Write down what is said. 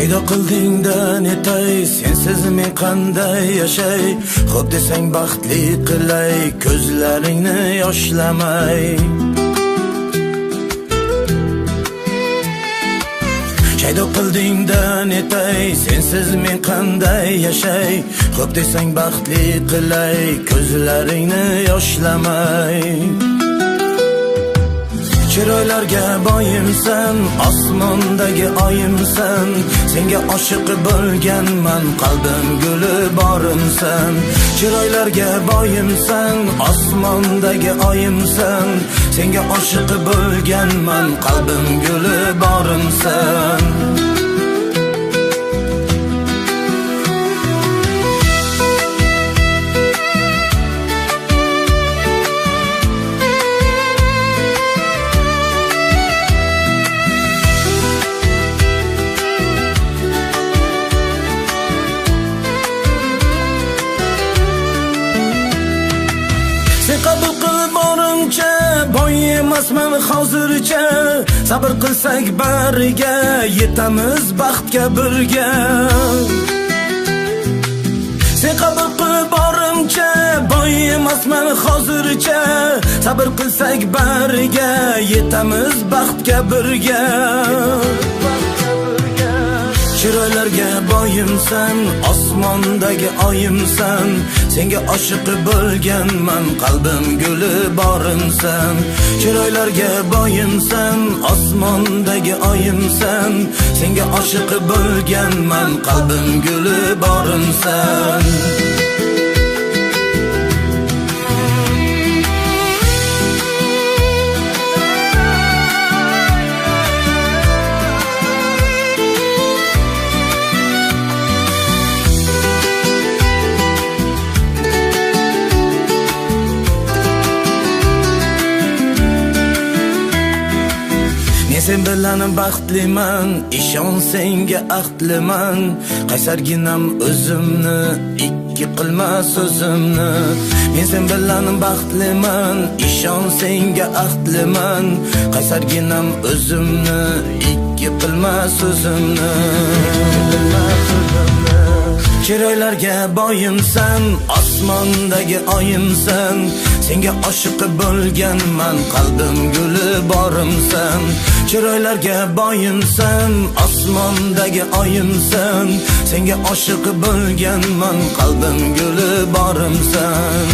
Paydo qildingda netay, sensiz men qanday yashay? Xo'p desang baxtli qilay, ko'zlaringni yoshlamay. Paydo qildingda netay, sensiz men qanday yashay? Xo'p desang baxtli qilay, ko'zlaringni yoshlamay. Chiroylarga boyimsan, osmondagi oyimsan, senga oshiq bo'lganman, qalbim guli borimsan. Chiroylarga boyimsan, osmondagi oyimsan, senga oshiq bo'lganman, qalbim guli borimsan. Qabul qil borimcha, boy emasman hozircha. Sabr qilsak bariga, yetamiz baxtga birga. Sen qabul qil borimcha, boy emasman hozircha. Sabr qilsak bariga, yetamiz baxtga birga. Chiroylarga boyimsan, osmondagi oyimsan, senga oshiq bo'lganman, qalbim guli borimsan. Chiroylarga boyimsan, osmondagi oyimsan, senga oshiq bo'lganman, qalbim guli borimsan. Sen bilan baxtliman, ishon senga ahdliman. Qaysarginam o'zimni, ikki qilma so'zimni. Men sen bilan baxtliman, ishon senga ahdliman. Qaysarginam o'zimni, ikki qilma so'zimni. Chiroylarga boyimsan, osmondagi oyimsan, senga oshiq bo'lganman, qalbim guli borimsan. Chiroylarga boyimsan, osmondagi oyimsan, senga oshiq bo'lganman, qalbim guli borimsan.